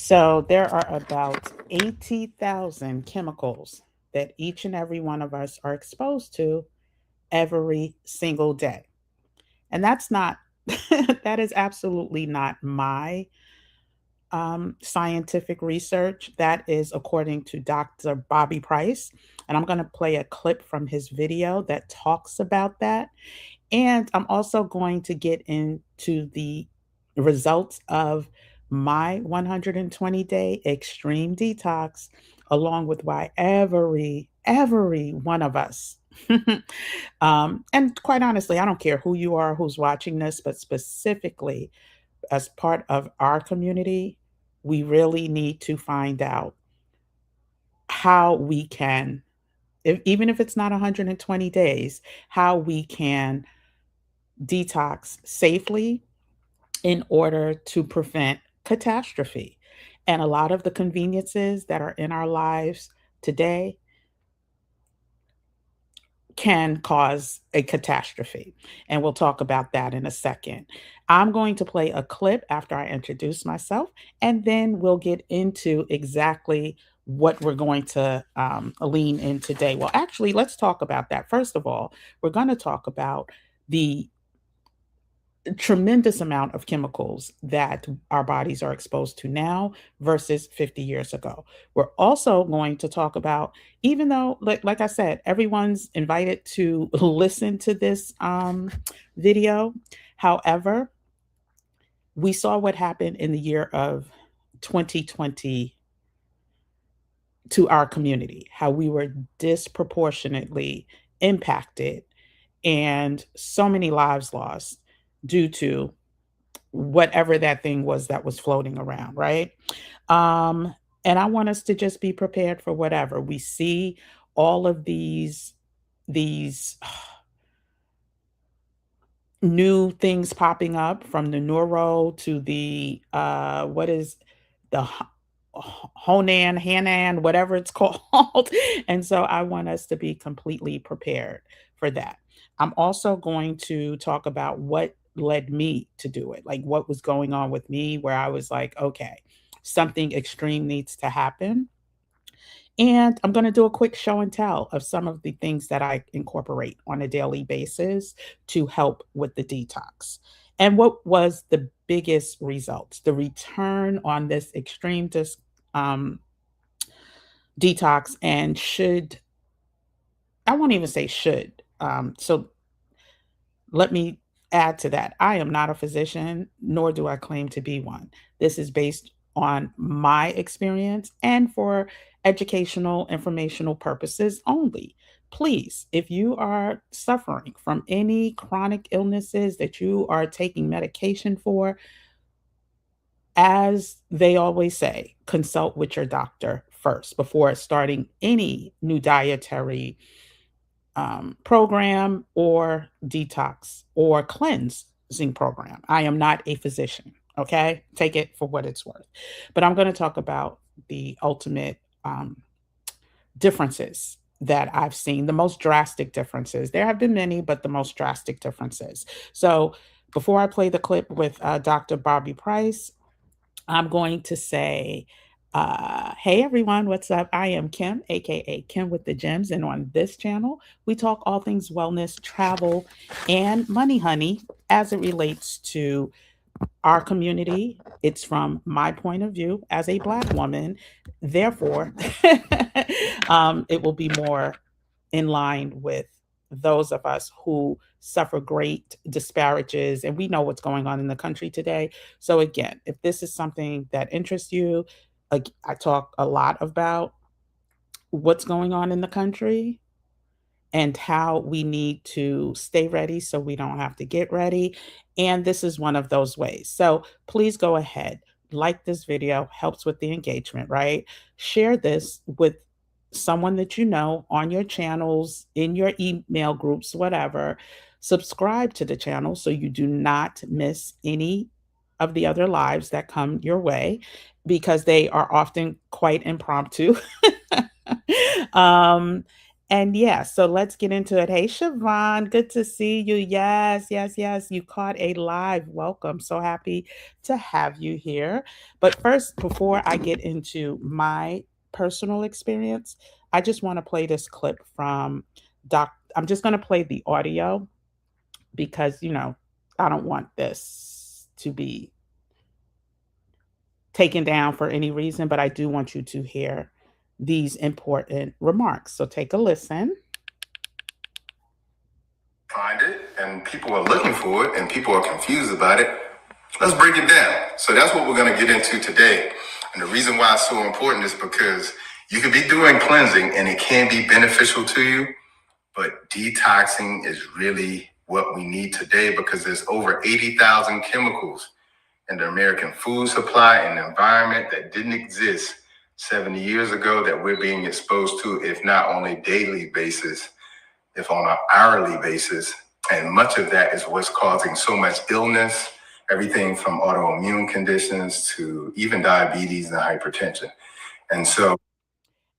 So there are about 80,000 chemicals that each and every one of us are exposed to every single day. And that's not, that is absolutely not my scientific research. That is according to Dr. Bobby Price. And I'm going to play a clip from his video that talks about that. And I'm also going to get into the results of my 120-day extreme detox, along with why every one of us, and quite honestly, I don't care who you are, who's watching this, but specifically as part of our community, we really need to find out how we can, even if it's not 120 days, how we can detox safely in order to prevent catastrophe. And a lot of the conveniences that are in our lives today can cause a catastrophe. And we'll talk about that in a second. I'm going to play a clip after I introduce myself, and then we'll get into exactly what we're going to lean in today. Well, actually, let's talk about that. First of all, we're going to talk about the tremendous amount of chemicals that our bodies are exposed to now versus 50 years ago. We're also going to talk about, even though, like I said, everyone's invited to listen to this video. However, we saw what happened in the year of 2020 to our community, how we were disproportionately impacted and so many lives lost due to whatever that thing was that was floating around, right? Um, and I want us to just be prepared for whatever. We see all of these new things popping up, from the neuro to the what is the Honan, Hanan, whatever it's called. And so I want us to be completely prepared for that. I'm also going to talk about what led me to do it, like what was going on with me, where I was like, okay, something extreme needs to happen. And I'm going to do a quick show and tell of some of the things that I incorporate on a daily basis to help with the detox. And what was the biggest results? The return on this extreme um, detox, and should, I won't even say should. So let me add to that. I am not a physician, nor do I claim to be one. This is based on my experience and for educational, informational purposes only. Please, if you are suffering from any chronic illnesses that you are taking medication for, as they always say, consult with your doctor first before starting any new dietary program or detox or cleansing program. I am not a physician. Okay. Take it for what it's worth. But I'm going to talk about the ultimate differences that I've seen, the most drastic differences. There have been many, but the most drastic differences. So before I play the clip with Dr. Bobby Price, I'm going to say, hey everyone, what's up? I am Kim, aka Kim with the Gems, and on this channel, we talk all things wellness, travel, and money, honey, as it relates to our community. It's from my point of view as a Black woman. Therefore, it will be more in line with those of us who suffer great disparages, and we know what's going on in the country today. So again, if this is something that interests you, I talk a lot about what's going on in the country and how we need to stay ready so we don't have to get ready. And this is one of those ways. So please go ahead, like this video, helps with the engagement, right? Share this with someone that you know on your channels, in your email groups, whatever. Subscribe to the channel so you do not miss any of the other lives that come your way, because they are often quite impromptu. um, And yeah, so let's get into it. Hey, Siobhan, good to see you. Yes, yes, yes. You caught a live. Welcome. So happy to have you here. But first, before I get into my personal experience, I just want to play this clip from Doc. I'm just going to play the audio because, I don't want this to be taken down for any reason, but I do want you to hear these important remarks. So take a listen. Find it, and people are looking for it, and people are confused about it. Let's break it down. So that's what we're going to get into today. And the reason why it's so important is because you could be doing cleansing and it can be beneficial to you, but detoxing is really what we need today because there's over 80,000 chemicals in the American food supply and environment that didn't exist 70 years ago that we're being exposed to, if not on a daily basis, if on an hourly basis. And much of that is what's causing so much illness, everything from autoimmune conditions to even diabetes and hypertension. And so,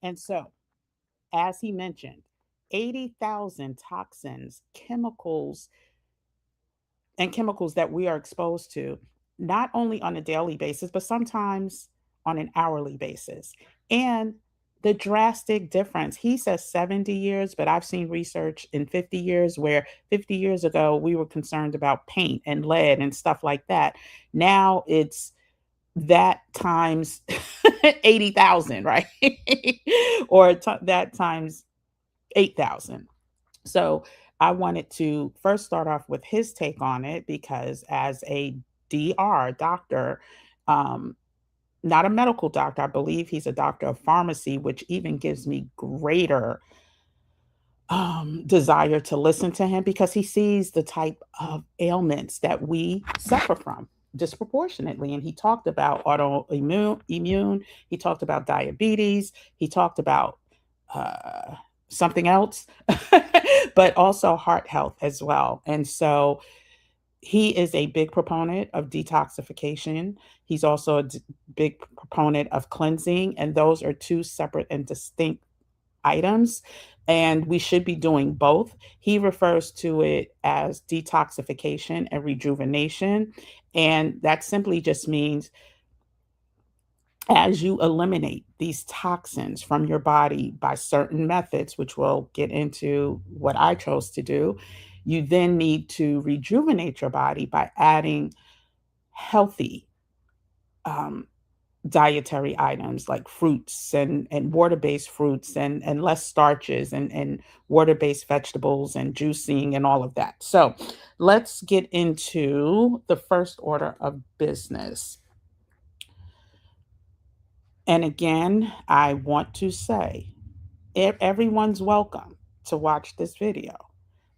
And so, as he mentioned, 80,000 toxins, chemicals that we are exposed to, not only on a daily basis, but sometimes on an hourly basis. And the drastic difference, he says 70 years, but I've seen research in 50 years where 50 years ago we were concerned about paint and lead and stuff like that. Now it's that times 80,000, right? Or that times 8,000. So I wanted to first start off with his take on it because, as a doctor, um, not a medical doctor, I believe he's a doctor of pharmacy, which even gives me greater desire to listen to him because he sees the type of ailments that we suffer from disproportionately. And he talked about immune, he talked about diabetes, he talked about uh, something else, but also heart health as well. And so he is a big proponent of detoxification. He's also a big proponent of cleansing. And those are two separate and distinct items, and we should be doing both. He refers to it as detoxification and rejuvenation, and that simply just means as you eliminate these toxins from your body by certain methods, which we'll get into what I chose to do, you then need to rejuvenate your body by adding healthy um, dietary items like fruits and water-based fruits and less starches and water-based vegetables and juicing and all of that. So let's get into the first order of business. And again, I want to say everyone's welcome to watch this video.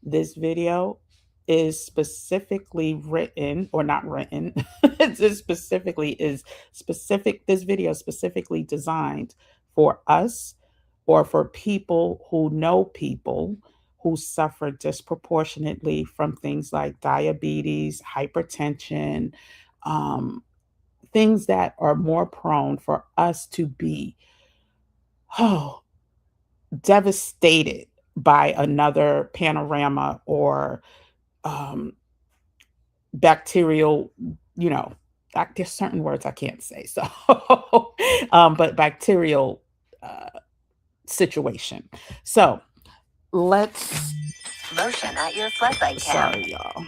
This video is specifically written or not written. This specifically is specific. This video is specifically designed for us or for people who know people who suffer disproportionately from things like diabetes, hypertension, um, things that are more prone for us to be oh, devastated by another panorama or um, bacterial, you know, there's certain words I can't say. So, but bacterial uh, situation. So let's Motion at your flashlight cam. sorry, y'all.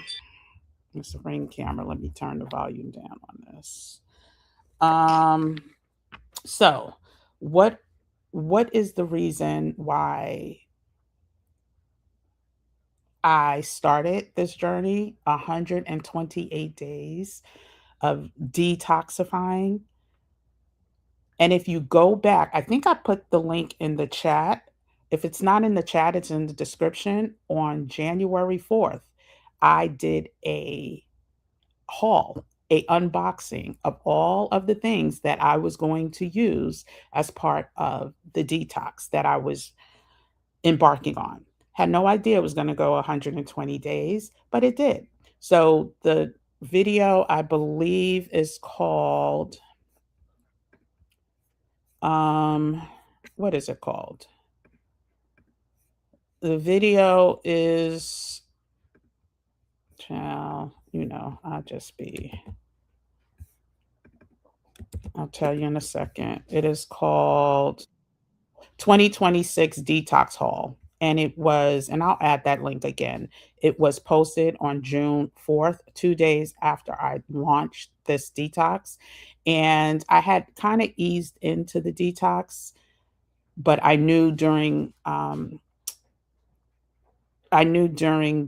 It's a ring camera. Let me turn the volume down on this. Um, so what is the reason why I started this journey? 128 days of detoxifying. And if you go back, I think I put the link in the chat. If it's not in the chat, it's in the description. On January 4th, I did a haul, a unboxing of all of the things that I was going to use as part of the detox that I was embarking on. Had no idea it was going to go 120 days, but it did. So the video, I believe, is called um what is it called? The video is, child, I'll tell you in a second. It is called 2026 Detox Haul. And and I'll add that link again. It was posted on June 4th, 2 days after I launched this detox. And I had kind of eased into the detox, but I knew during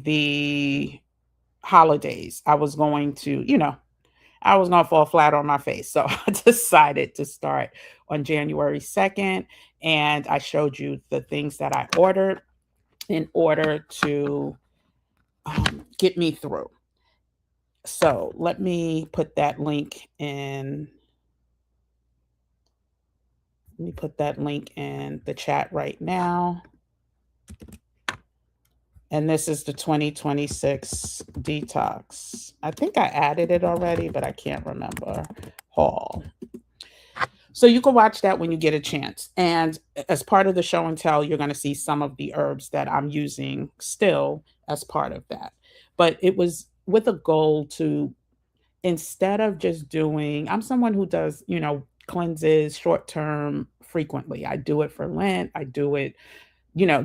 the holidays I was going to, I was going to fall flat on my face. So I decided to start on January 2nd. And I showed you the things that I ordered in order to get me through. So let me put that link in. Let me put that link in the chat right now. And this is the 2026 detox. I think I added it already, but I can't remember. Haul. So you can watch that when you get a chance. And as part of the show and tell, you're going to see some of the herbs that I'm using still as part of that. But it was with a goal to, instead of just doing, I'm someone who does, cleanses short term frequently. I do it for Lent, I do it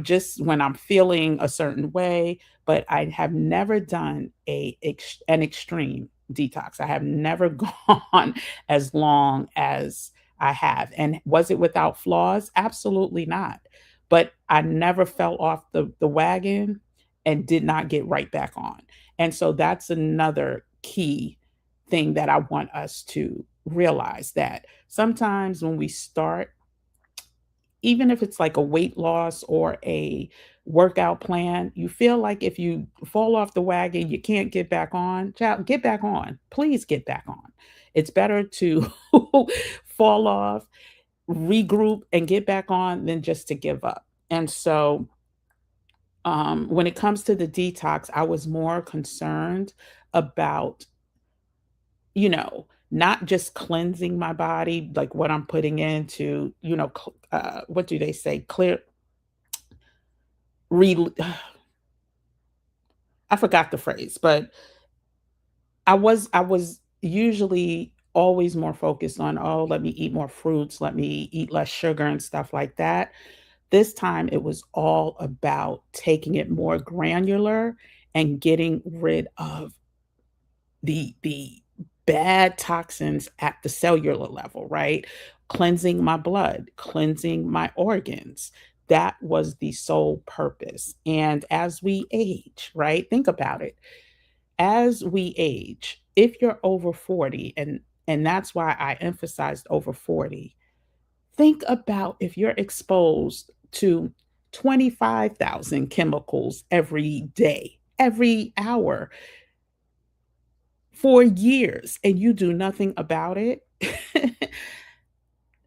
just when I'm feeling a certain way, but I have never done an extreme detox. I have never gone as long as I have. And was it without flaws? Absolutely not. But I never fell off the wagon and did not get right back on. And so that's another key thing that I want us to realize, that sometimes when we start, even if it's like a weight loss or a workout plan, you feel like if you fall off the wagon, you can't get back on. Child, get back on. Please get back on. It's better to fall off, regroup, and get back on than just to give up. And so, when it comes to the detox, I was more concerned about, not just cleansing my body, like what I'm putting into, what do they say? Re, I forgot the phrase, but I was usually always more focused on, oh, let me eat more fruits, let me eat less sugar and stuff like that. This time it was all about taking it more granular and getting rid of the bad toxins at the cellular level, right? Cleansing my blood, cleansing my organs. That was the sole purpose. And as we age, right? Think about it. As we age, if you're over 40, and that's why I emphasized over 40, think about if you're exposed to 25,000 chemicals every day, every hour, for years, and you do nothing about it.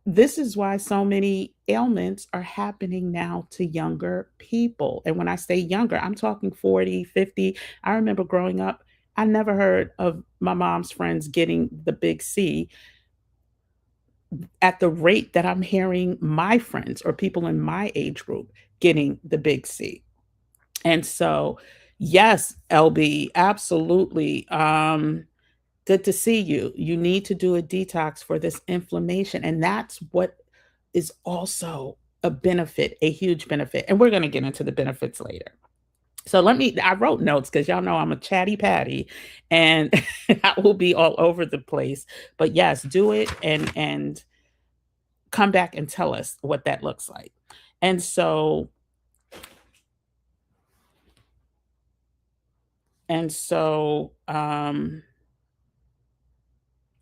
This is why so many ailments are happening now to younger people. And when I say younger, I'm talking 40, 50. I remember growing up, I never heard of my mom's friends getting the big C at the rate that I'm hearing my friends or people in my age group getting the big C. And so, yes, LB, absolutely. Good to see you. You need to do a detox for this inflammation. And that's what is also a benefit, a huge benefit. And we're going to get into the benefits later. So I wrote notes because y'all know I'm a chatty patty and I will be all over the place. But yes, do it and come back and tell us what that looks like. And so,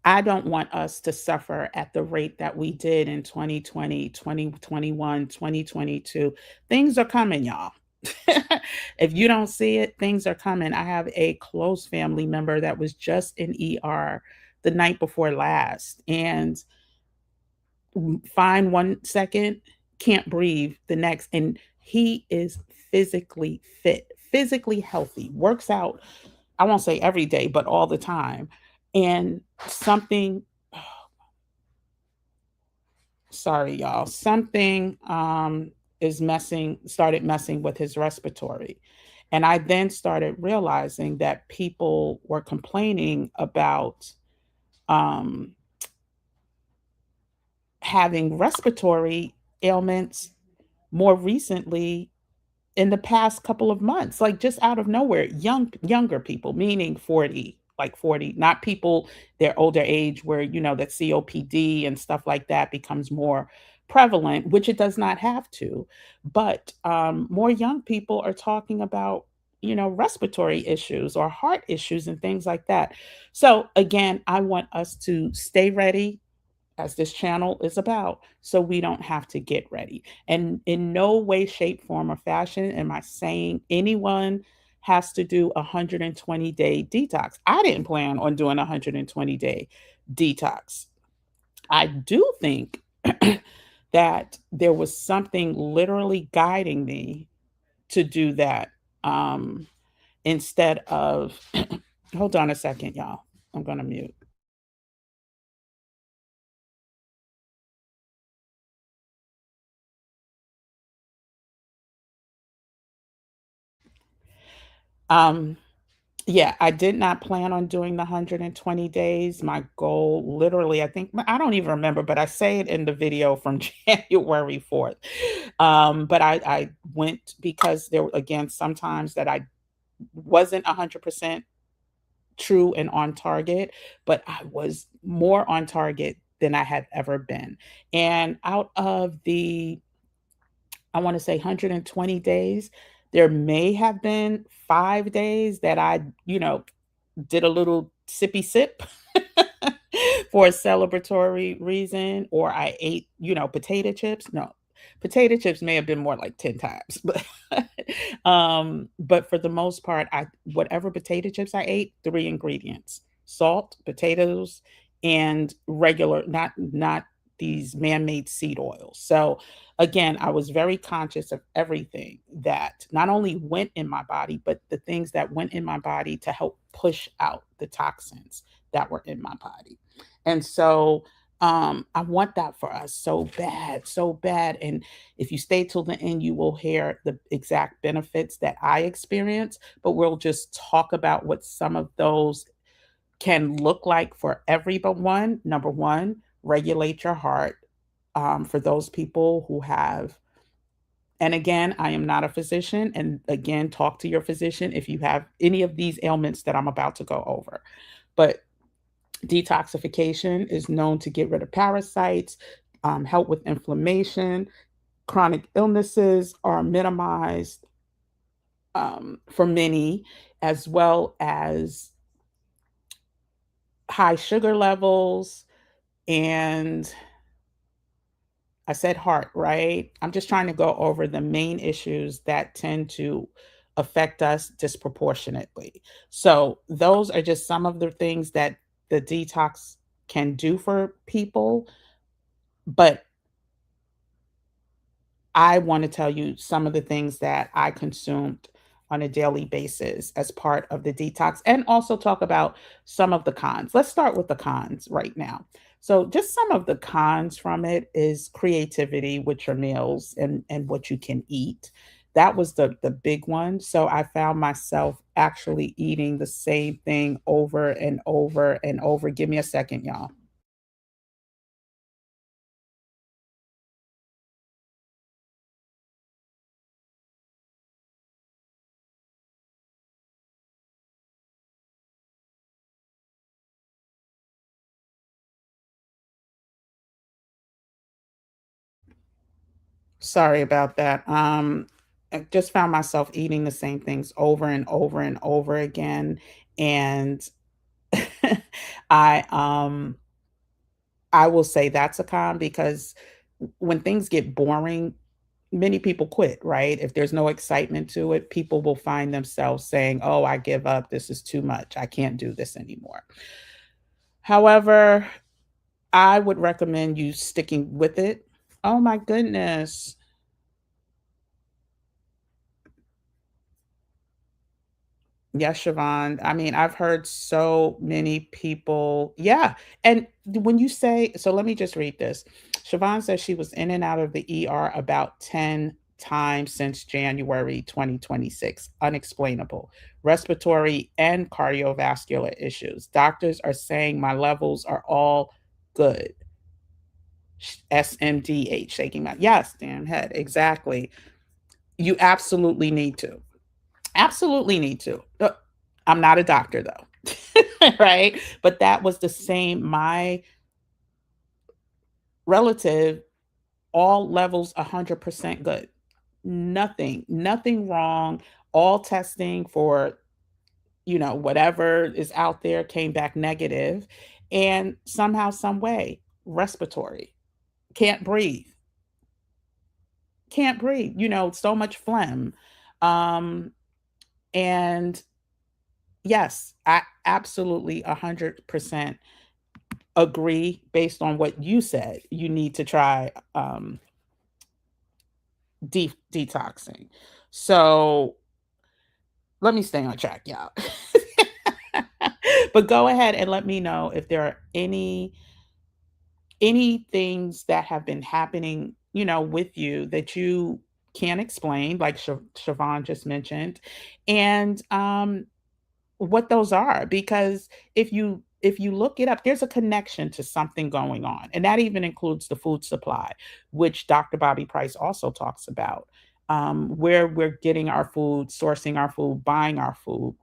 I don't want us to suffer at the rate that we did in 2020, 2021, 2022. Things are coming, y'all. If you don't see it, things are coming. I have a close family member that was just in ER the night before last, and fine one second, can't breathe the next. And he is physically fit, physically healthy, works out, I won't say every day, but all the time. And something, sorry, y'all, something started messing with his respiratory. And I then started realizing that people were complaining about um, having respiratory ailments more recently in the past couple of months, like just out of nowhere, younger people, meaning 40, like 40, not people their older age where, that COPD and stuff like that becomes more prevalent, which it does not have to. But more young people are talking about, respiratory issues or heart issues and things like that. So again, I want us to stay ready, as this channel is about, so we don't have to get ready. And in no way, shape, form, or fashion am I saying anyone has to do a 120-day detox. I didn't plan on doing a 120-day detox. I do think that there was something literally guiding me to do that, instead of, hold on a second, y'all. I'm going to mute. Um, Yeah, I did not plan on doing the 120 days. My goal, literally, I think, I don't even remember, but I say it in the video from January 4th. But I went because there were, again, sometimes that I wasn't 100% true and on target, but I was more on target than I had ever been. And out of the, I want to say 120 days, there may have been 5 days that I, did a little sippy sip for a celebratory reason, or I ate, potato chips. No, potato chips may have been more like 10 times, but for the most part, whatever potato chips I ate, three ingredients: salt, potatoes, and regular, not these man-made seed oils. So again, I was very conscious of everything that not only went in my body, but the things that went in my body to help push out the toxins that were in my body. And so I want that for us so bad, so bad. And if you stay till the end, you will hear the exact benefits that I experience, but we'll just talk about what some of those can look like for everyone. Number one, regulate your heart. For those people who have, and again, I am not a physician, and again, talk to your physician if you have any of these ailments that I'm about to go over. But detoxification is known to get rid of parasites, help with inflammation. Chronic illnesses are minimized, for many, as well as high sugar levels. And I said heart, right? I'm just trying to go over the main issues that tend to affect us disproportionately. So, those are just some of the things that the detox can do for people. But I want to tell you some of the things that I consumed on a daily basis as part of the detox, and also talk about some of the cons. Let's start with the cons right now. So, just some of the cons from it is creativity with your meals and what you can eat. That was the big one. So, I found myself actually eating the same thing over and over and over. Give me a second, y'all. Sorry about that. I just found myself eating the same things over and over and over again, and I um I will say that's a con because when things get boring, many people quit, right? If there's no excitement to it, people will find themselves saying, "Oh, I give up. This is too much. I can't do this anymore." However, I would recommend you sticking with it. Oh my goodness. Yes, Siobhan. I mean, I've heard so many people. Yeah. And when you say, so let me just read this. Siobhan says she was in and out of the ER about 10 time since January 2026. Unexplainable. Respiratory and cardiovascular issues. Doctors are saying my levels are all good. SMDH, shaking my, yes, damn head. Exactly. You absolutely need to. Absolutely need to. I'm not a doctor though. Right? But that was the same. My relative, all levels 100% good. Nothing wrong. All testing for, whatever is out there came back negative, and somehow, some way, respiratory, can't breathe, can't breathe. So much phlegm, um, and yes, I absolutely 100% agree. Based on what you said, you need to try detoxing. So let me stay on track, y'all. But go ahead and let me know if there are any things that have been happening, with you that you can't explain, like Siobhan just mentioned, and what those are. Because if you look it up, there's a connection to something going on, and that even includes the food supply, which Dr. Bobby Price also talks about, where we're getting our food, sourcing our food, buying our food.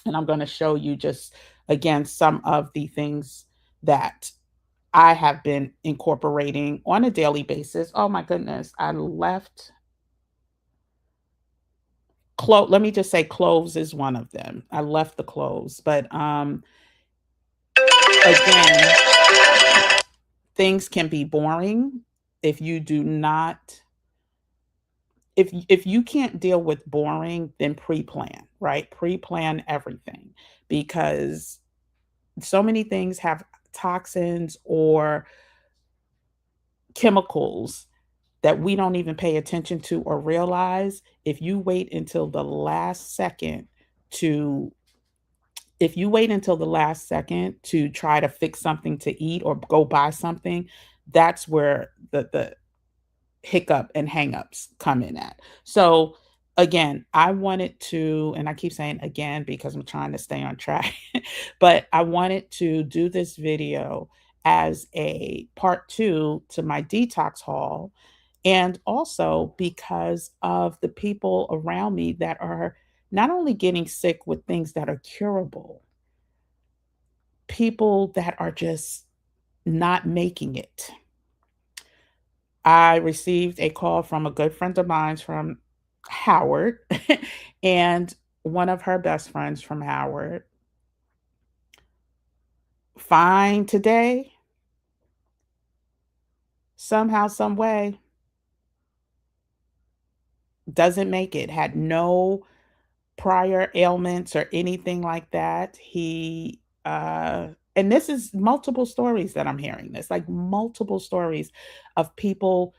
And I'm going to show you just again some of the things that I have been incorporating on a daily basis. Oh my goodness, I left let me just say cloves is one of them. I left the cloves, but again, things can be boring if you do not, if you can't deal with boring, then pre-plan, right? Pre-plan everything, because so many things have toxins or chemicals that we don't even pay attention to or realize. If you wait until the last second to try to fix something to eat or go buy something, that's where the hiccup and hangups come in at. So again, I wanted to, and I keep saying again because I'm trying to stay on track, but I wanted to do this video as a part two to my detox haul. And also because of the people around me that are not only getting sick with things that are curable, people that are just not making it. I received a call from a good friend of mine from Howard and one of her best friends from Howard. Fine today, somehow, some way, doesn't make it, had no prior ailments or anything like that. And this is multiple stories that I'm hearing this, like multiple stories of people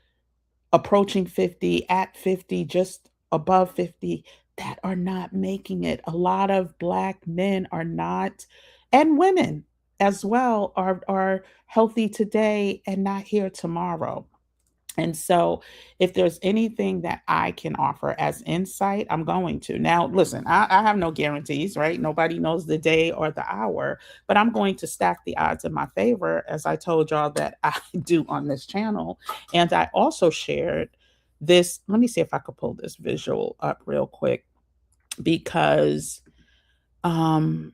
approaching 50, at 50, just above 50, that are not making it. A lot of Black men are not, and women as well, are healthy today and not here tomorrow. And so, if there's anything that I can offer as insight, I'm going to. Now, listen, I have no guarantees, right? Nobody knows the day or the hour, but I'm going to stack the odds in my favor, as I told y'all that I do on this channel. And I also shared this. Let me see if I could pull this visual up real quick, because um,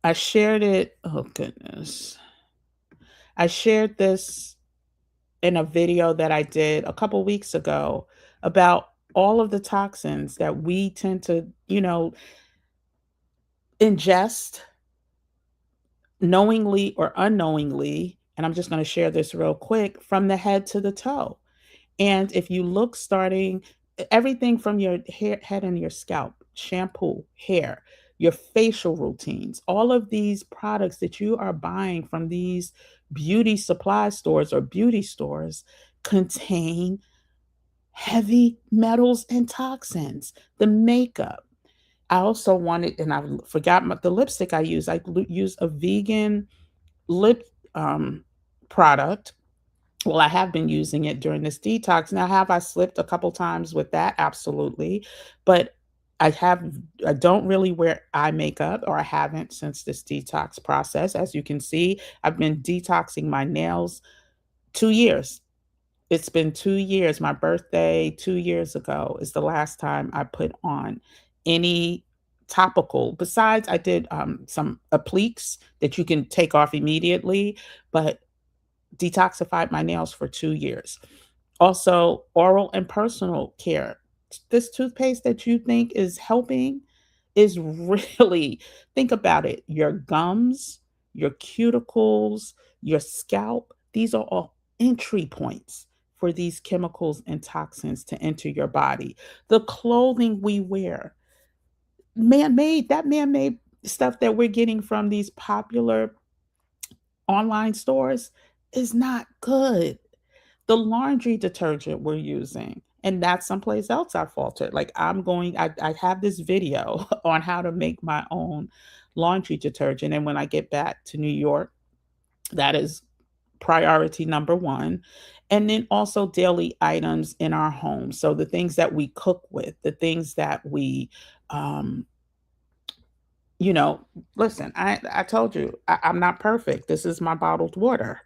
I shared it. Oh, goodness. I shared this in a video that I did a couple weeks ago about all of the toxins that we tend to, ingest knowingly or unknowingly. And I'm just going to share this real quick, from the head to the toe. And if you look, starting everything from your head and your scalp, shampoo, hair, your facial routines, all of these products that you are buying from these beauty supply stores or beauty stores contain heavy metals and toxins. The makeup. I also wanted, and I forgot the lipstick I use. I use a vegan lip product Well, I have been using it during this detox. Now, have I slipped a couple times with that? Absolutely. But I have I don't really wear eye makeup, or I haven't since this detox process. As you can see, I've been detoxing my nails 2 years. It's been 2 years. My birthday 2 years ago is the last time I put on any topical. Besides, I did some appliques that you can take off immediately, but detoxified my nails for 2 years. Also, oral and personal care. This toothpaste that you think is helping is really, think about it. Your gums, your cuticles, your scalp, these are all entry points for these chemicals and toxins to enter your body. The clothing we wear, man made, that man made stuff that we're getting from these popular online stores is not good. The laundry detergent we're using, and that's someplace else I faltered. Like I have this video on how to make my own laundry detergent. And when I get back to New York, that is priority number one. And then also daily items in our home. So the things that we cook with, the things that we, um, you know, listen, I told you, I'm not perfect. This is my bottled water.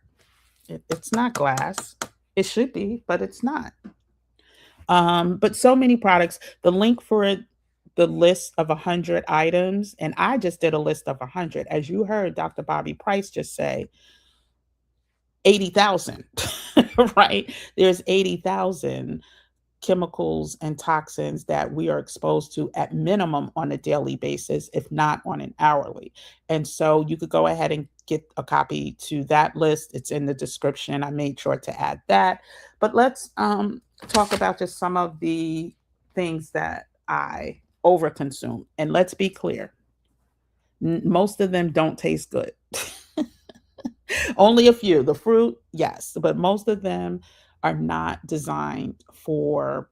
It's not glass. It should be, but it's not. But so many products. The link for it, the list of 100 items, and I just did a list of 100. As you heard Dr. Bobby Price just say, 80,000, right? There's 80,000 chemicals and toxins that we are exposed to at minimum on a daily basis, if not on an hourly. And so you could go ahead and get a copy to that list. It's in the description. I made sure to add that. But let's talk about just some of the things that I overconsume. And let's be clear, most of them don't taste good. Only a few. The fruit, yes, but most of them are not designed for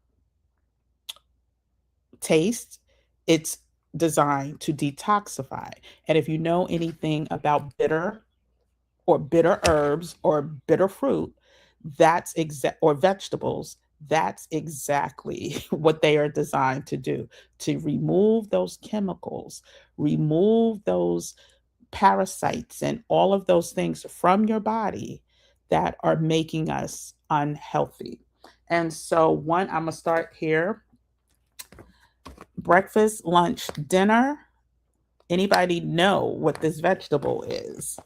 taste. It's designed to detoxify. And if you know anything about bitter herbs or bitter fruit, or vegetables, that's exactly what they are designed to do, to remove those chemicals, remove those parasites and all of those things from your body that are making us unhealthy. And so, one, I'm going to start here: breakfast, lunch, dinner. Anybody know what this vegetable is?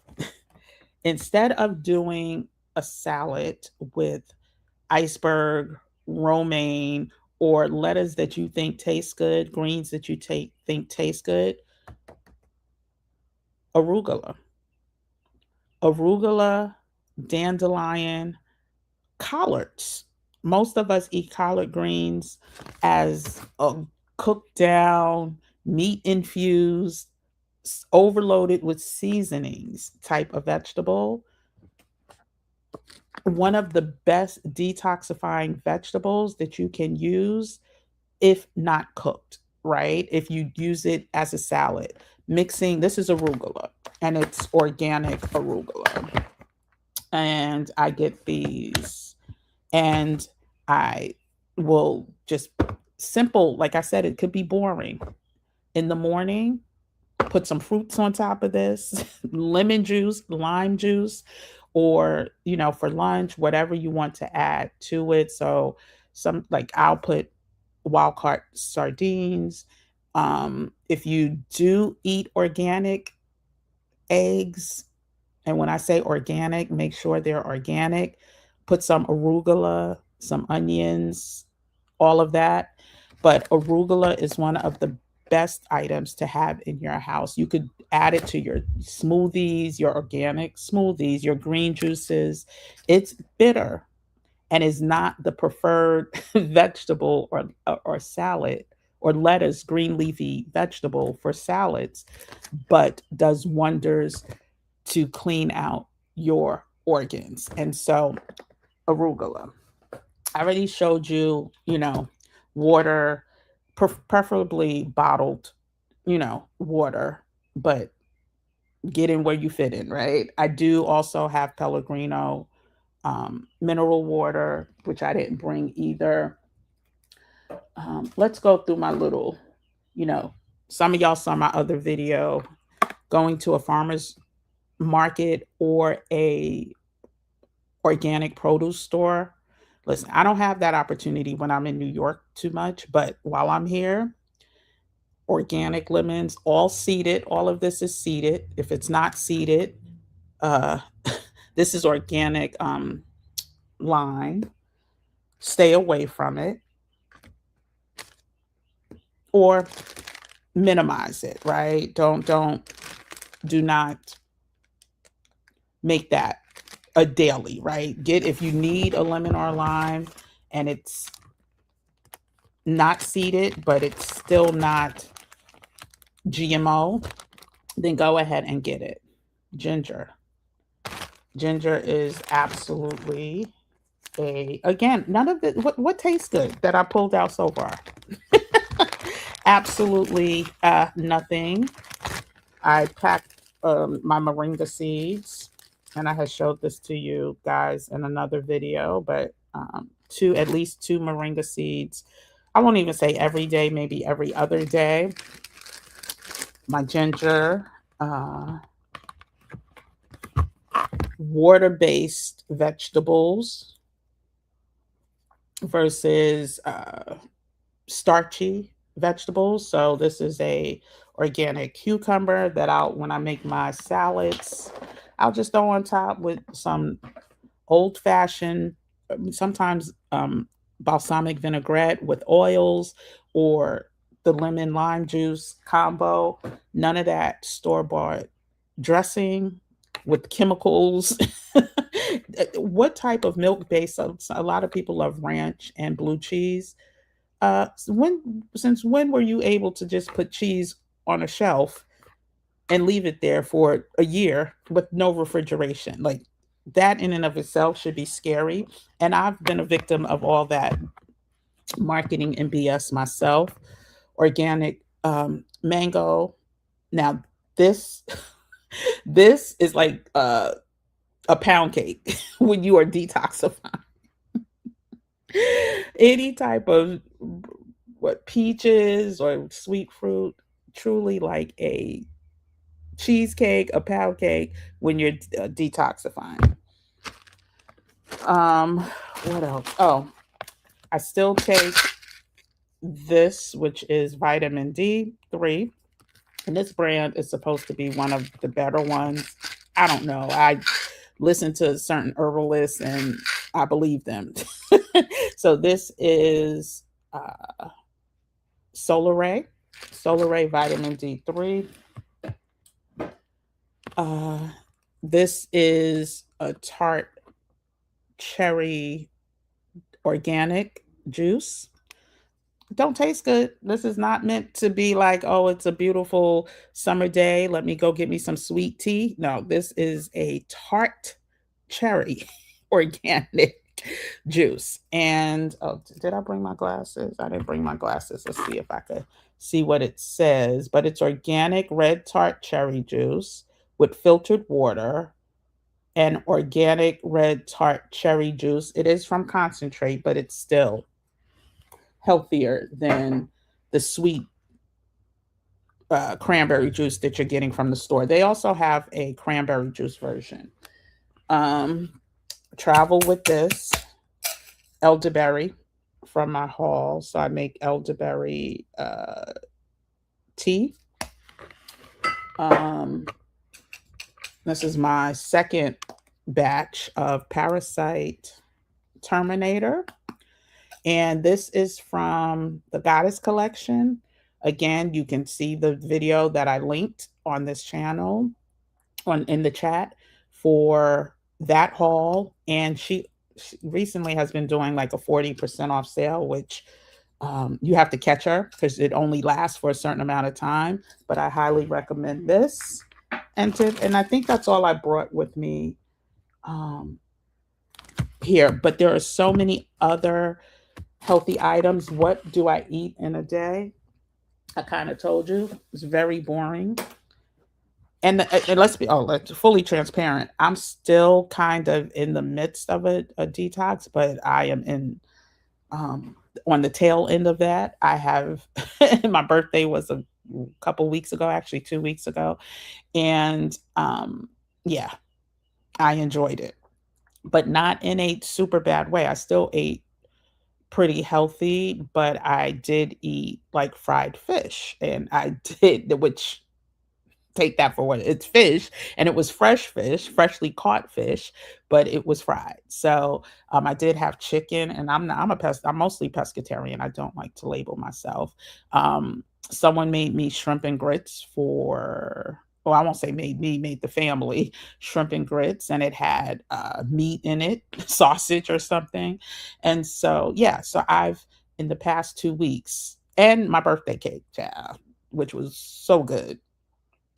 Instead of doing a salad with iceberg, romaine, or lettuce that you think tastes good, greens that you think taste good, arugula. Arugula, dandelion, collards. Most of us eat collard greens as a cooked down, meat infused, overloaded with seasonings type of vegetable. One of the best detoxifying vegetables that you can use if not cooked, right? If you use it as a salad, mixing, this is arugula, and it's organic arugula. And I get these, and I will just, simple, like I said, it could be boring. In the morning, put some fruits on top of this, lemon juice, lime juice, or, for lunch, whatever you want to add to it. So, some, like, I'll put wild caught sardines. If you do eat organic eggs, and when I say organic, make sure they're organic. Put some arugula, some onions, all of that. But arugula is one of the best items to have in your house. You could add it to your smoothies, your organic smoothies, your green juices. It's bitter and is not the preferred vegetable or salad or lettuce, green leafy vegetable for salads, but does wonders to clean out your organs. And so, arugula. I already showed you, water, preferably bottled, water, but get in where you fit in, right? I do also have Pellegrino mineral water, which I didn't bring either. Let's go through my little, you know, some of y'all saw my other video going to a farmer's market or a organic produce store. Listen, I don't have that opportunity when I'm in New York too much, but while I'm here, organic lemons, all seeded. All of this is seeded. If it's not seeded, uh, this is organic lime. Stay away from it or minimize it. Right? Do not make that a daily. Right? Get if you need a lemon or a lime, and it's not seeded, but it's still not GMO, then go ahead and get it. Ginger. Ginger is absolutely again, none of it, what tastes good that I pulled out so far? Absolutely nothing. I packed my moringa seeds, and I had showed this to you guys in another video, but at least two moringa seeds. I won't even say every day, maybe every other day. My ginger, water-based vegetables versus starchy vegetables. So this is a organic cucumber that when I make my salads, I'll just throw on top with some old-fashioned, sometimes balsamic vinaigrette with oils, or the lemon lime juice combo. None of that store-bought dressing with chemicals. What type of milk base? A lot of people love ranch and blue cheese. Since when were you able to just put cheese on a shelf and leave it there for a year with no refrigeration? Like, that in and of itself should be scary. And I've been a victim of all that marketing and BS myself. Organic mango. Now this this is like a pound cake when you are detoxifying. Any type of peaches or sweet fruit, truly like a cheesecake, a pound cake when you're detoxifying. What else? Oh, I still take this, which is vitamin D3. And this brand is supposed to be one of the better ones. I don't know. I listen to certain herbalists and I believe them. So this is Solar Ray vitamin D3. This is a tart cherry organic juice. Don't taste good. This is not meant to be like, oh, it's a beautiful summer day. Let me go get me some sweet tea. No, this is a tart cherry organic juice. And oh, did I bring my glasses? I didn't bring my glasses. Let's see if I could see what it says. But it's organic red tart cherry juice with filtered water and organic red tart cherry juice. It is from concentrate, but it's still healthier than the sweet cranberry juice that you're getting from the store. They also have a cranberry juice version. Travel with this elderberry from my haul. So I make elderberry tea. This is my second batch of Parasite Terminator. And this is from the Goddess Collection. Again, you can see the video that I linked on this channel in the chat for that haul. And she recently has been doing like a 40% off sale, which you have to catch her because it only lasts for a certain amount of time. But I highly recommend this. And I think that's all I brought with me here. But there are so many other healthy items. What do I eat in a day? I kind of told you it's very boring. And let's fully transparent. I'm still kind of in the midst of a detox, but I am in um on the tail end of that. I have my birthday was a couple weeks ago, actually 2 weeks ago, and yeah, I enjoyed it, but not in a super bad way. I still ate pretty healthy, but I did eat like fried fish, and I did, which take that for what it's fish, and it was fresh fish, freshly caught fish, but it was fried. So I did have chicken, and I'm mostly pescatarian. I don't like to label myself. Um, Someone made me shrimp and grits for. Well, I won't say made the family shrimp and grits, and it had meat in it, sausage or something. And so, yeah, so I've, in the past 2 weeks, and my birthday cake, child, which was so good.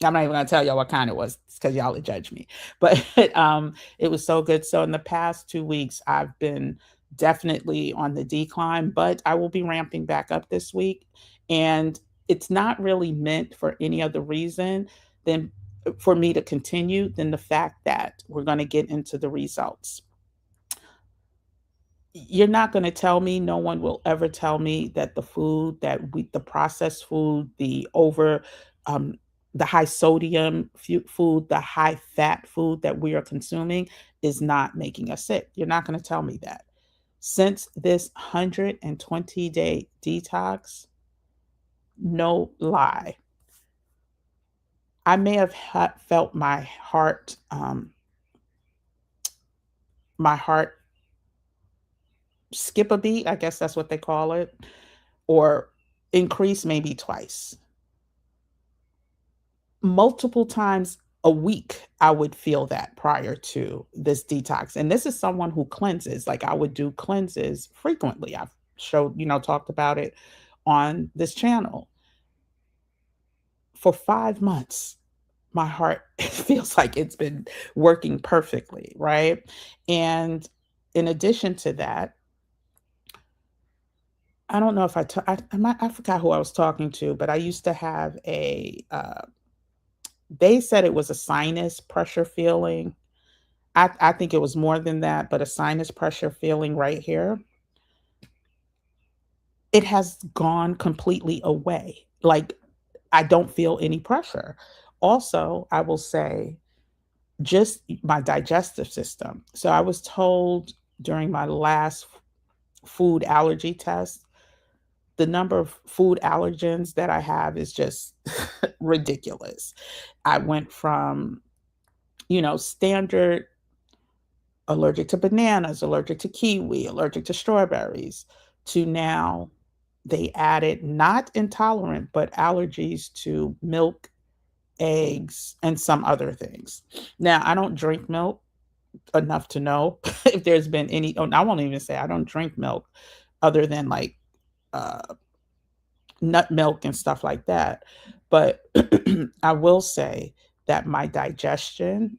I'm not even gonna tell y'all what kind it was because y'all would judge me. But it was so good. So in the past 2 weeks, I've been definitely on the decline, but I will be ramping back up this week. And it's not really meant for any other reason than for me to continue than the fact that we're going to get into the results. You're not going to tell me, no one will ever tell me that the processed food, um, the high sodium food, the high fat food that we are consuming is not making us sick. You're not going to tell me that. Since this 120-day detox, no lie, I may have felt my heart skip a beat, I guess that's what they call it, or increase maybe twice. Multiple times a week, I would feel that prior to this detox. And this is someone who cleanses. Like, I would do cleanses frequently. I've talked about it on this channel. For 5 months, my heart feels like it's been working perfectly, right? And in addition to that, I don't know if I forgot who I was talking to, but I used to have they said it was a sinus pressure feeling. I think it was more than that, but a sinus pressure feeling right here. It has gone completely away. Like, I don't feel any pressure. Also, I will say, just my digestive system. So I was told during my last food allergy test, the number of food allergens that I have is just ridiculous. I went from, standard allergic to bananas, allergic to kiwi, allergic to strawberries, to now they added not intolerant, but allergies to milk, eggs, and some other things. Now, I don't drink milk enough to know if there's been any. Oh, I won't even say I don't drink milk other than like uh, nut milk and stuff like that. But I will say that my digestion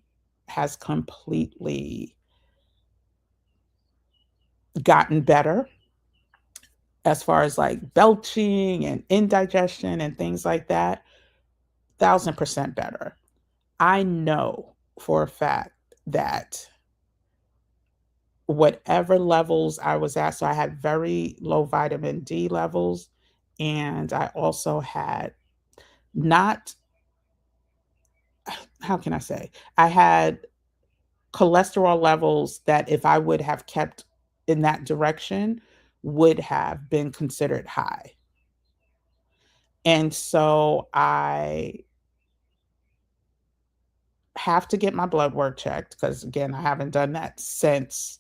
has completely gotten better as far as like belching and indigestion and things like that. 1,000% better. I know for a fact that whatever levels I was at, so I had very low vitamin D levels, and I also had not, how can I say, I had cholesterol levels that, if I would have kept in that direction, would have been considered high. And so I have to get my blood work checked because, again, I haven't done that since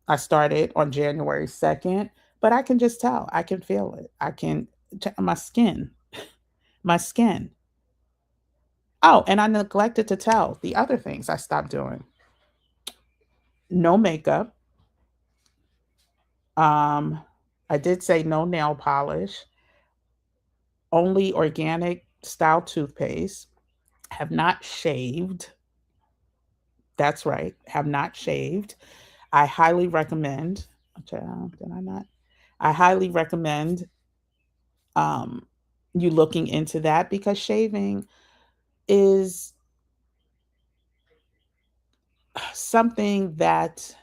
I started on January 2nd. But I can just tell, I can feel it. I can, my skin, my skin. Oh, and I neglected to tell the other things I stopped doing: no makeup. Um, I did say no nail polish, only organic style toothpaste, have not shaved. That's right, have not shaved. I highly recommend, did I not? I highly recommend um, you looking into that, because shaving is something that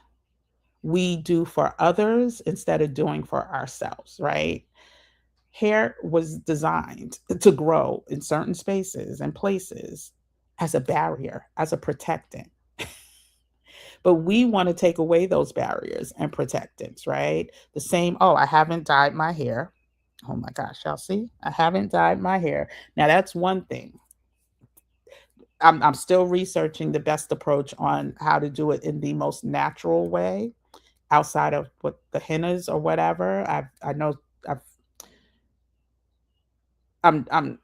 we do for others instead of doing for ourselves, right? Hair was designed to grow in certain spaces and places as a barrier, as a protectant. But we want to take away those barriers and protectants, right? The same, oh, I haven't dyed my hair. Oh my gosh, y'all see? I haven't dyed my hair. Now that's one thing. I'm still researching the best approach on how to do it in the most natural way outside of what the hennas or whatever. I know I've I'm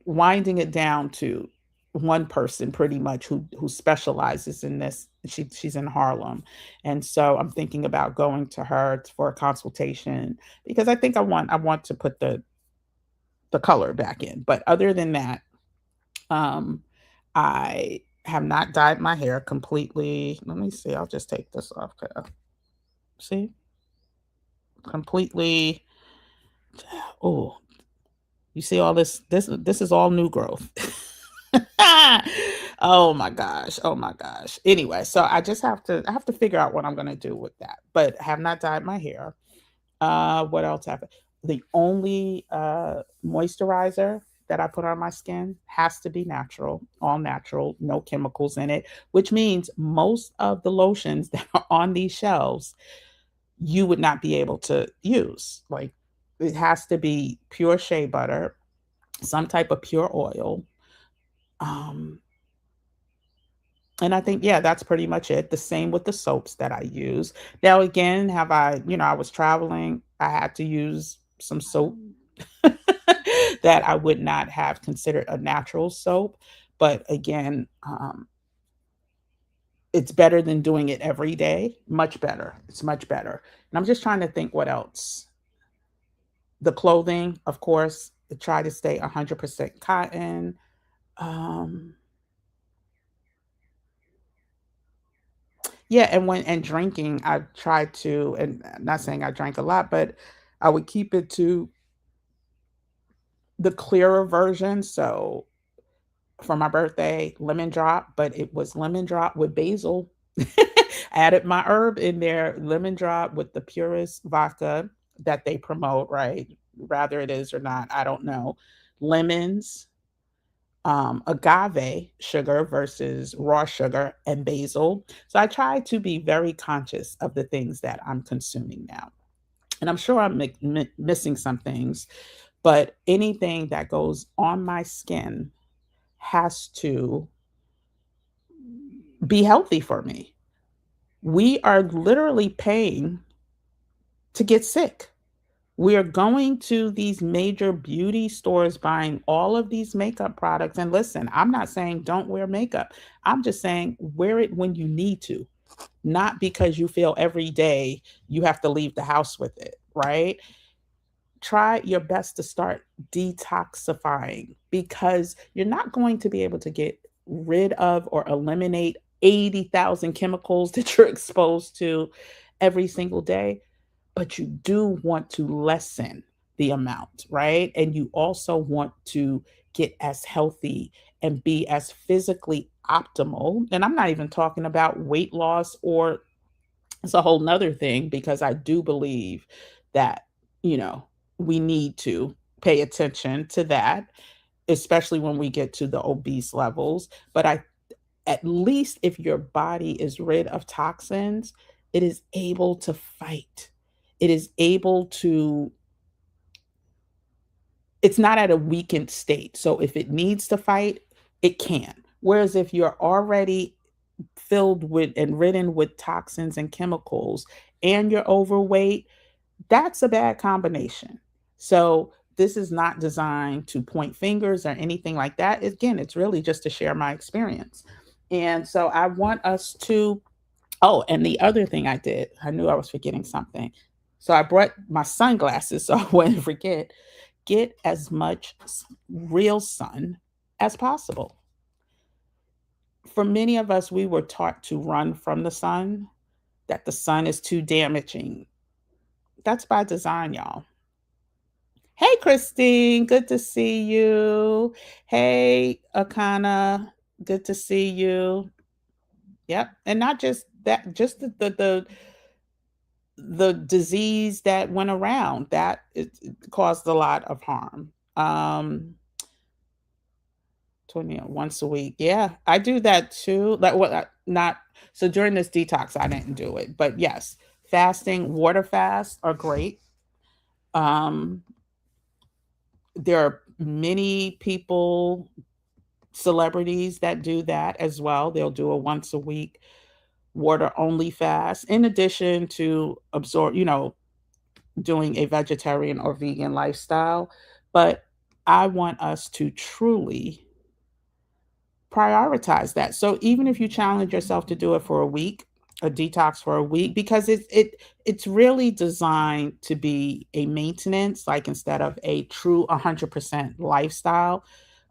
winding it down to one person pretty much who specializes in this. She's in Harlem, and so I'm thinking about going to her for a consultation because I want to put the color back in. But other than that, um, I have not dyed my hair completely. Let me see. I'll just take this off. See, completely. Oh, you see all this? This is all new growth. Oh my gosh. Oh my gosh. Anyway, so I have to figure out what I'm gonna do with that. But have not dyed my hair. What else happened? The only moisturizer that I put on my skin has to be natural, all natural, no chemicals in it, which means most of the lotions that are on these shelves you would not be able to use. Like it has to be pure shea butter, some type of pure oil. Um, and I think, yeah, that's pretty much it. The same with the soaps that I use. Now, again, I was traveling, I had to use some soap that I would not have considered a natural soap. But again, it's better than doing it every day. Much better. It's much better. And I'm just trying to think what else. The clothing, of course, I try to stay 100% cotton. Um, Yeah, and drinking, I tried to, and I'm not saying I drank a lot, but I would keep it to the clearer version. So for my birthday, lemon drop, but it was lemon drop with basil. Added my herb in there, lemon drop with the purest vodka that they promote, right? Rather it is or not, I don't know. Lemons, agave sugar versus raw sugar, and basil. So I try to be very conscious of the things that I'm consuming now. And I'm sure I'm missing some things, but anything that goes on my skin has to be healthy for me. We are literally paying to get sick. We are going to these major beauty stores buying all of these makeup products. And listen, I'm not saying don't wear makeup. I'm just saying wear it when you need to, not because you feel every day you have to leave the house with it, right? Try your best to start detoxifying because you're not going to be able to get rid of or eliminate 80,000 chemicals that you're exposed to every single day, but you do want to lessen the amount, right? And you also want to get as healthy and be as physically optimal. And I'm not even talking about weight loss, or it's a whole nother thing because I do believe that, you know, we need to pay attention to that, especially when we get to the obese levels. But I at least if your body is rid of toxins, it is able to fight. It is able to, it's not at a weakened state. So if it needs to fight, it can. Whereas if you're already filled with and ridden with toxins and chemicals and you're overweight, that's a bad combination. So this is not designed to point fingers or anything like that. Again, it's really just to share my experience. And so I want us to, oh, and the other thing I did, I knew I was forgetting something. So I brought my sunglasses so I wouldn't forget. Get as much real sun as possible. For many of us, we were taught to run from the sun, that the sun is too damaging. That's by design, y'all. Hey, Christine, good to see you. Hey, Akana, good to see you. Yep. And not just that, just the disease that went around that it caused a lot of harm. 20 once a week. Yeah, I do that too. Like what? Not so during this detox, I didn't do it, but yes, fasting, water fasts are great. Um, there are many people, celebrities that do that as well. They'll do a once a week water only fast, in addition to absorb, doing a vegetarian or vegan lifestyle. But I want us to truly prioritize that. So even if you challenge yourself to do it for a week, a detox for a week, because it's really designed to be a maintenance, like instead of a true 100% lifestyle.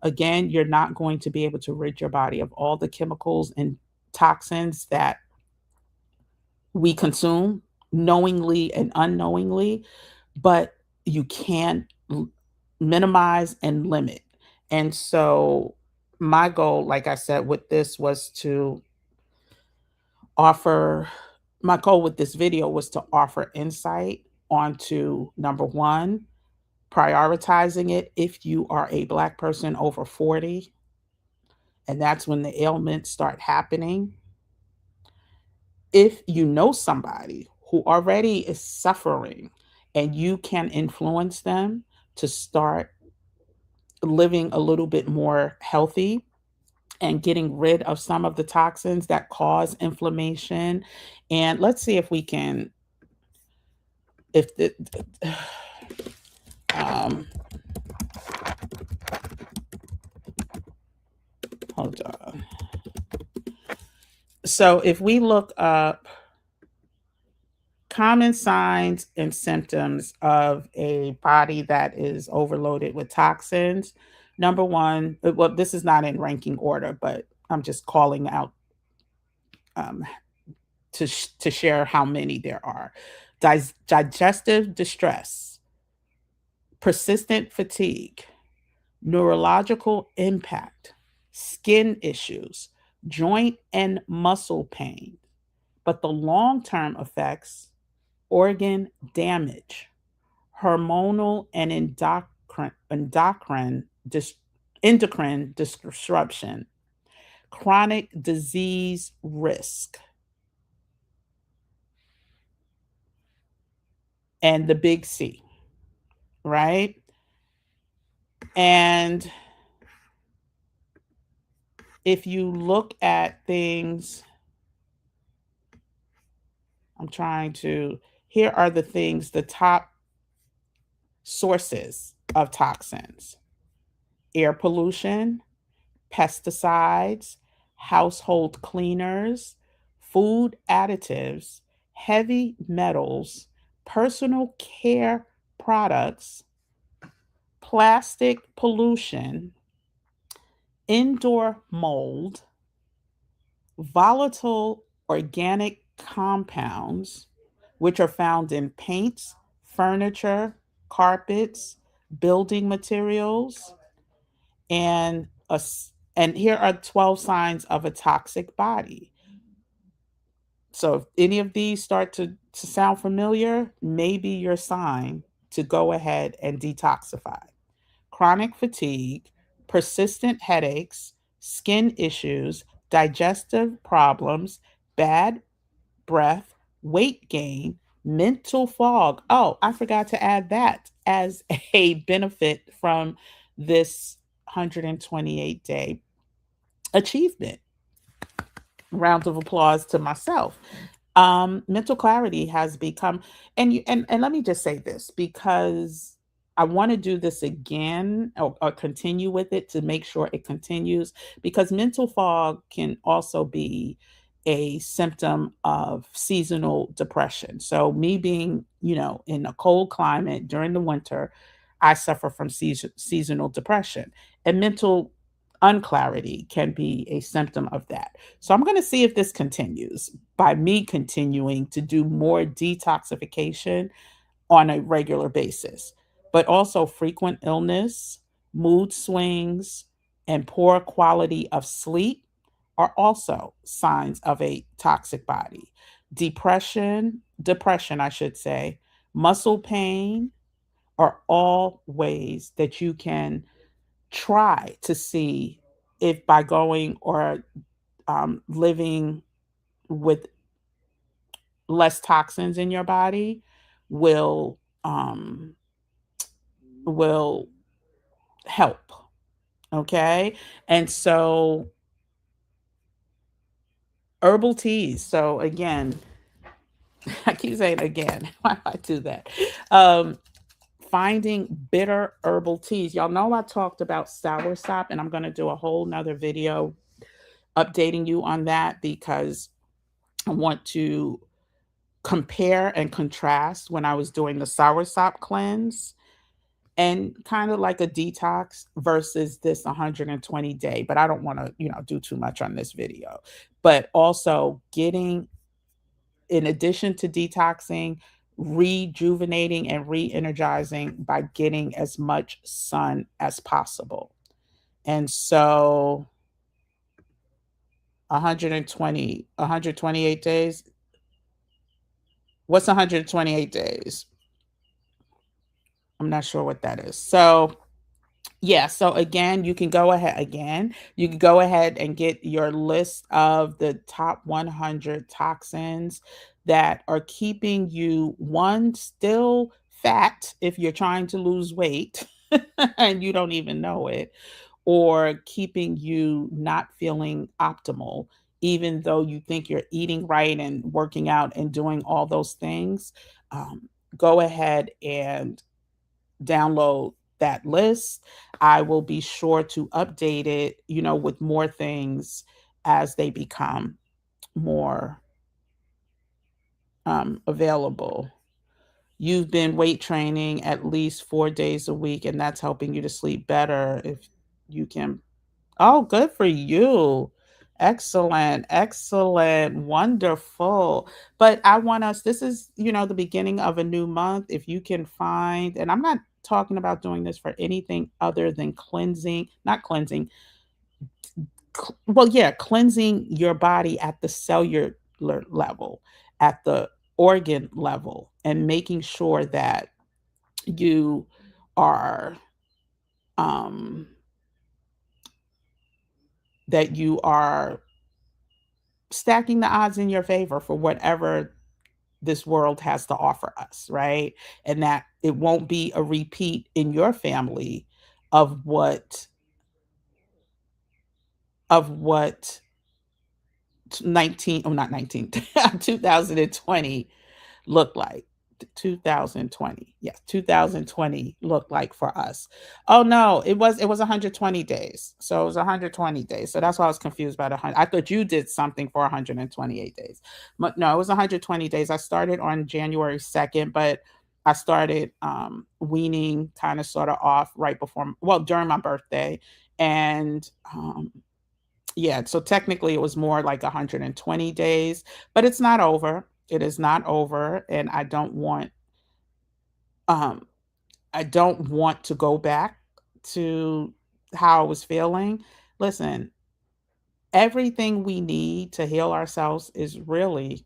Again, you're not going to be able to rid your body of all the chemicals and toxins that we consume knowingly and unknowingly, but you can minimize and limit. And so my goal, like I said, with this was to offer my goal with this video was to offer insight onto number one, prioritizing it if you are a Black person over 40, and that's when the ailments start happening. If you know somebody who already is suffering and you can influence them to start living a little bit more healthy and getting rid of some of the toxins that cause inflammation. And let's see if we can, if the, um, hold on. So if we look up common signs and symptoms of a body that is overloaded with toxins, number one, well, this is not in ranking order, but I'm just calling out um, to share how many there are. Digestive distress, persistent fatigue, neurological impact, skin issues, joint and muscle pain. But the long term effects, organ damage, hormonal and endocrine disruption, chronic disease risk, and the big C, right? And if you look at things, here are the things, the top sources of toxins: air pollution, pesticides, household cleaners, food additives, heavy metals, personal care products, plastic pollution, indoor mold, volatile organic compounds, which are found in paints, furniture, carpets, building materials, and and here are 12 signs of a toxic body. So if any of these start to sound familiar, maybe your sign to go ahead and detoxify. Chronic fatigue, persistent headaches, skin issues, digestive problems, bad breath, weight gain, mental fog. Oh, I forgot to add that as a benefit from this 128-day achievement. Round of applause to myself. Mental clarity has become, and let me just say this, because I want to do this again, or continue with it to make sure it continues, because mental fog can also be a symptom of seasonal depression. So me being, in a cold climate during the winter, I suffer from seasonal depression, and mental unclarity can be a symptom of that. So I'm going to see if this continues by me continuing to do more detoxification on a regular basis, but also frequent illness, mood swings, and poor quality of sleep are also signs of a toxic body. Depression, I should say, muscle pain are all ways that you can try to see if by going or living with less toxins in your body will um, will help. Okay, and so herbal teas. So again, I keep saying again. Why do I do that? Um, Finding bitter herbal teas. Y'all know I talked about soursop, and I'm going to do a whole nother video updating you on that because I want to compare and contrast when I was doing the soursop cleanse and kind of like a detox versus this 120 day. But I don't want to, do too much on this video. But also getting, in addition to detoxing, rejuvenating and re-energizing by getting as much sun as possible. And so 128 days. What's 128 days? I'm not sure what that is. So yeah, so again, you can go ahead and get your list of the top 100 toxins that are keeping you, one, still fat if you're trying to lose weight and you don't even know it, or keeping you not feeling optimal even though you think you're eating right and working out and doing all those things. um, Go ahead and download that list. I will be sure to update it, with more things as they become more available. You've been weight training at least 4 days a week, and that's helping you to sleep better if you can. Oh, good for you. Excellent, excellent, wonderful. But I want us, this is, the beginning of a new month. If you can find, and I'm not talking about doing this for anything other than cleansing, not cleansing, well, yeah, cleansing your body at the cellular level, at the organ level, and making sure that you are, um, that you are stacking the odds in your favor for whatever this world has to offer us, right? And that it won't be a repeat in your family of what 19, oh not 19, 2020 look like. 2020, yes, 2020 looked like for us. Oh no, it was 120 days. So it was 120 days. So that's why I was confused by the 100. I thought you did something for 128 days. But no, it was 120 days. I started on January 2nd, but I started weaning kind of sort of off right before, well, during my birthday. And yeah, so technically it was more like 120 days, but it's not over. It is not over, and um I don't want to go back to how I was feeling. Listen, everything we need to heal ourselves is really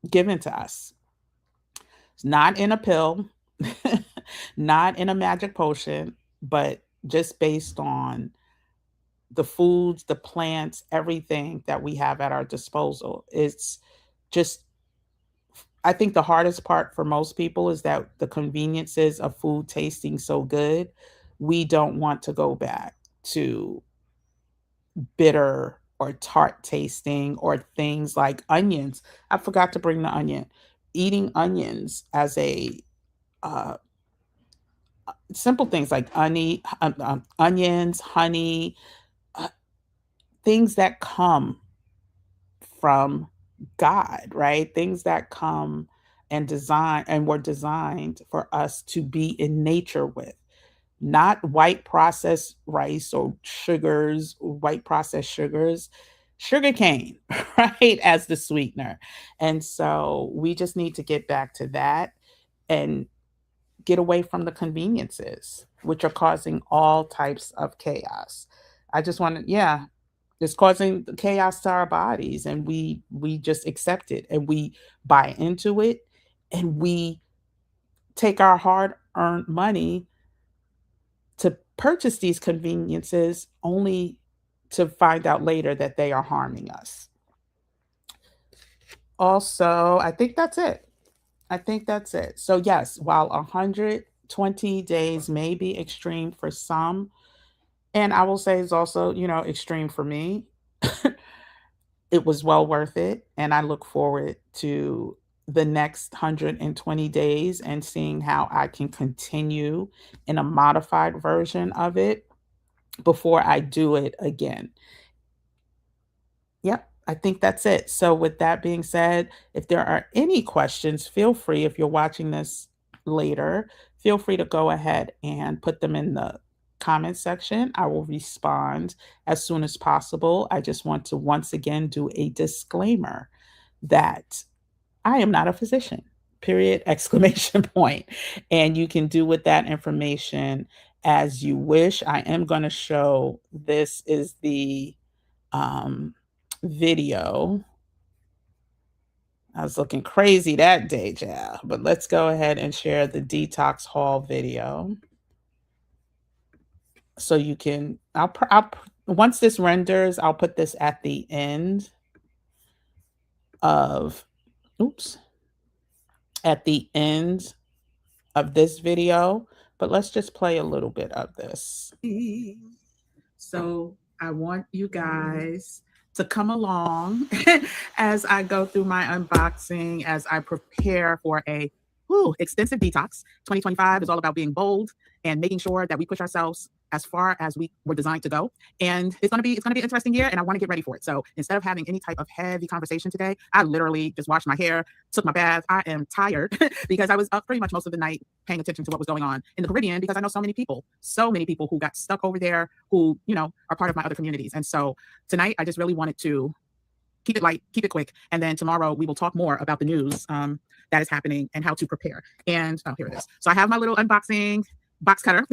given to us. It's not in a pill, not in a magic potion, but just based on the foods, the plants, everything that we have at our disposal. It's just, I think the hardest part for most people is that the conveniences of food tasting so good, we don't want to go back to bitter or tart tasting or things like onions. I forgot to bring the onion. Eating onions as a uh, simple things like onions, honey, uh, things that come from God, right? Things that come and were designed for us to be in nature with, not white processed rice or white processed sugars, sugar cane, right, as the sweetener. And so we just need to get back to that and get away from the conveniences, which are causing all types of chaos. I just want to, yeah, It's causing chaos to our bodies, and we just accept it and we buy into it, and we take our hard-earned money to purchase these conveniences only to find out later that they are harming us. Also, I think that's it. I think that's it. So yes, while 120 days may be extreme for some, and I will say it's also, extreme for me, it was well worth it. And I look forward to the next 120 days and seeing how I can continue in a modified version of it before I do it again. Yep, I think that's it. So, with that being said, if there are any questions, feel free, if you're watching this later, feel free to go ahead and put them in the comment section. I will respond as soon as possible. I just want to once again do a disclaimer that I am not a physician, period, exclamation point. And you can do with that information as you wish. I am going to show this is the um, video. I was looking crazy that day, child. But let's go ahead and share the Detox Haul video. So you can, once this renders, I'll put this at the end of, oops, at the end of this video. But let's just play a little bit of this. So I want you guys to come along as I go through my unboxing, as I prepare for a extensive detox. 2025 is all about being bold and making sure that we push ourselves as far as we were designed to go. And it's gonna be an interesting year, and I want to get ready for it. So instead of having any type of heavy conversation today, I literally just washed my hair, took my bath. I am tired because I was up pretty much most of the night paying attention to what was going on in the Caribbean, because I know so many people who got stuck over there, who, are part of my other communities. And so tonight, I just really wanted to keep it light, keep it quick. And then tomorrow we will talk more about the news that is happening and how to prepare. And here it is. So I have my little unboxing box cutter.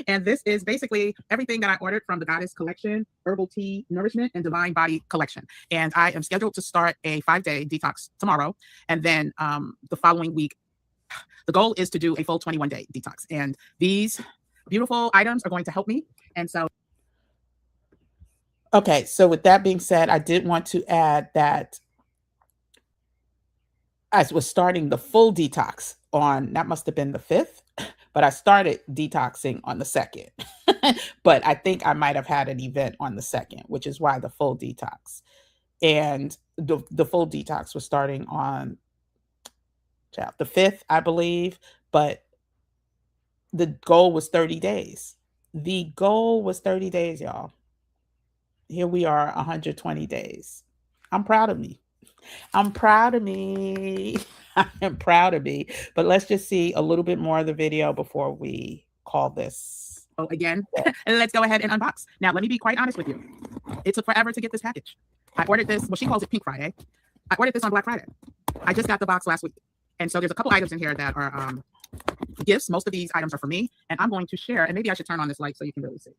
And this is basically everything that I ordered from the Goddess Collection, Herbal Tea Nourishment, and Divine Body Collection. And I am scheduled to start a 5-day detox tomorrow. And then the following week, the goal is to do a full 21-day detox. And these beautiful items are going to help me. And so, okay, so with that being said, I did want to add that I was starting the full detox on, that must have been the 5th, but I started detoxing on the 2nd. But I think I might have had an event on the 2nd, which is why the full detox. And the full detox was starting on the 5th, I believe, but the goal was 30 days. The goal was 30 days, y'all. Here we are, 120 days. I'm proud of me. I'm proud of me. I am proud of me. But let's just see a little bit more of the video before we call this. Oh, again, and let's go ahead and unbox. Now, let me be quite honest with you. It took forever to get this package. I ordered this, well, she calls it Pink Friday. I ordered this on Black Friday. I just got the box last week. And so there's a couple items in here that are gifts. Most of these items are for me, and I'm going to share, and maybe I should turn on this light so you can really see.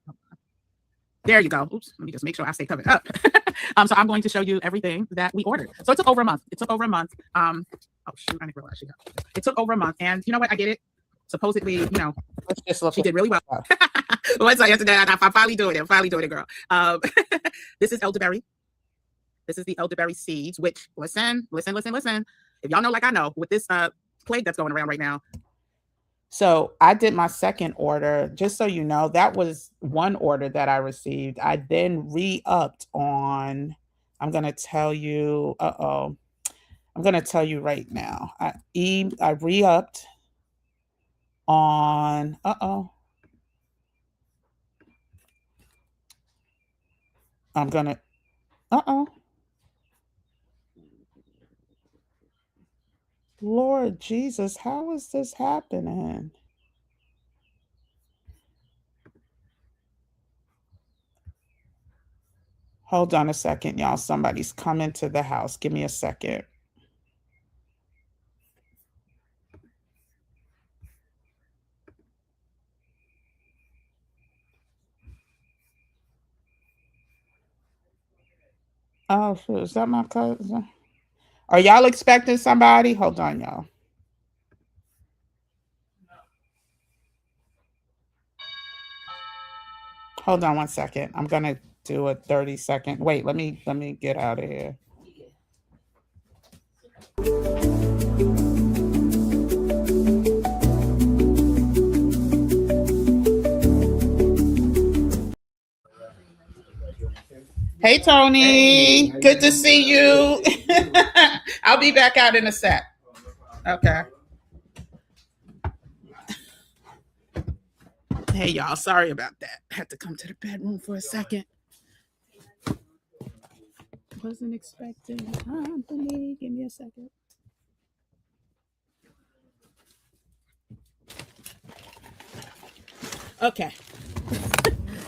There you go. Oops, let me just make sure I stay covered up. So I'm going to show you everything that we ordered. So it took over a month. Oh shoot, I didn't realize she got it. It took over a month, and you know what? I did it. Supposedly, she did really well. What's up yesterday? I'm finally doing it. Girl. This is elderberry. This is the elderberry seeds, which listen. If y'all know, like I know, with this plague that's going around right now. So I did my second order, just so you know, that was one order that I received. I then re-upped on, I'm going to tell you, I'm going to tell you right now. I re-upped on, I'm going to, Lord Jesus, how is this happening? Hold on a second, y'all. Somebody's coming to the house. Give me a second. Oh, shoot. Is that my cousin? Are y'all expecting somebody? Hold on, y'all. Hold on 1 second. I'm gonna do a 30-second. Wait, let me get out of here. Hey Tony, good to see you. I'll be back out in a sec. Okay. Hey y'all, sorry about that. Had to come to the bedroom for a second. Wasn't expecting company. Give me a second. Okay.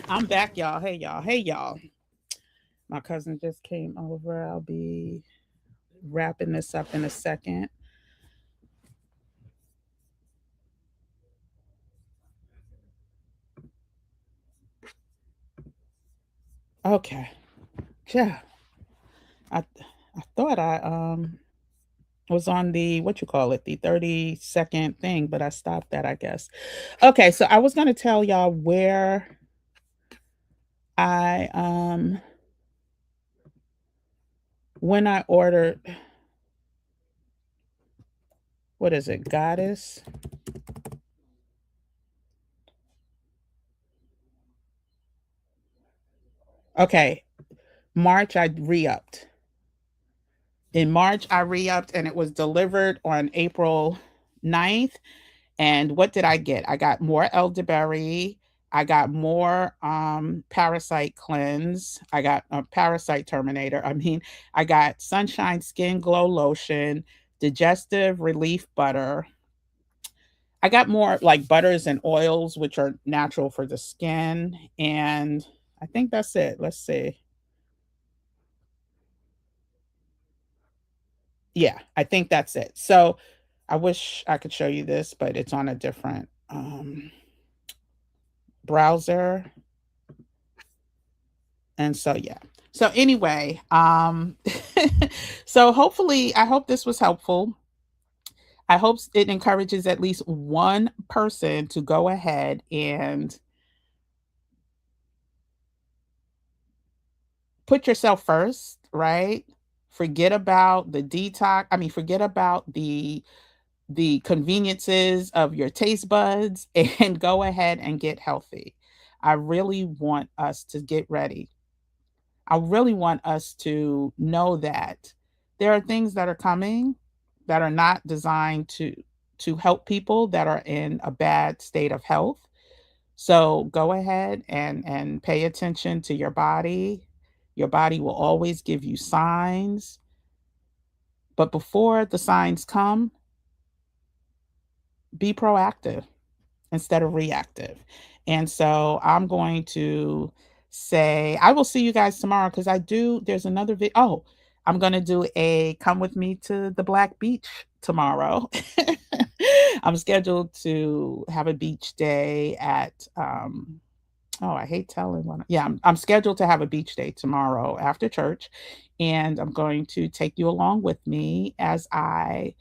I'm back, y'all. Hey y'all. Hey y'all. My cousin just came over. I'll be wrapping this up in a second. Okay. Yeah. I I thought I was on the what you call it, the 30-second thing, but I stopped that, I guess. Okay, so I was gonna tell y'all where I when I ordered, what is it, Goddess? Okay, March I re-upped. In March I re-upped and it was delivered on April 9th. And what did I get? I got more elderberry. I got more parasite cleanse. I got a parasite terminator. I mean, I got sunshine skin glow lotion, digestive relief butter. I got more like butters and oils, which are natural for the skin. And I think that's it. Let's see. Yeah, I think that's it. So I wish I could show you this, but it's on a different browser. And so yeah. So anyway, so hopefully I hope this was helpful. I hope it encourages at least one person to go ahead and put yourself first, right? Forget about the detox. I mean, forget about the conveniences of your taste buds and go ahead and get healthy. I really want us to get ready. I really want us to know that there are things that are coming that are not designed to help people that are in a bad state of health. So go ahead and pay attention to your body. Your body will always give you signs, but before the signs come, be proactive instead of reactive. And so I'm going to say, I will see you guys tomorrow because there's another video. Oh, I'm going to do a come with me to the Black Beach tomorrow. I'm scheduled to have a beach day at, oh, I hate telling one. Yeah, I'm scheduled to have a beach day tomorrow after church. And I'm going to take you along with me as I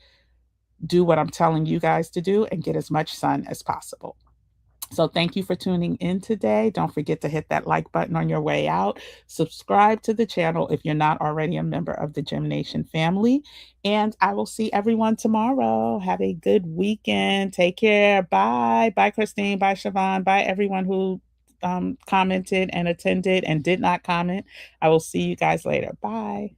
do what I'm telling you guys to do and get as much sun as possible. So thank you for tuning in today. Don't forget to hit that like button on your way out. Subscribe to the channel if you're not already a member of the Gym Nation family. And I will see everyone tomorrow. Have a good weekend. Take care. Bye. Bye, Christine. Bye, Siobhan. Bye, everyone who commented and attended and did not comment. I will see you guys later. Bye.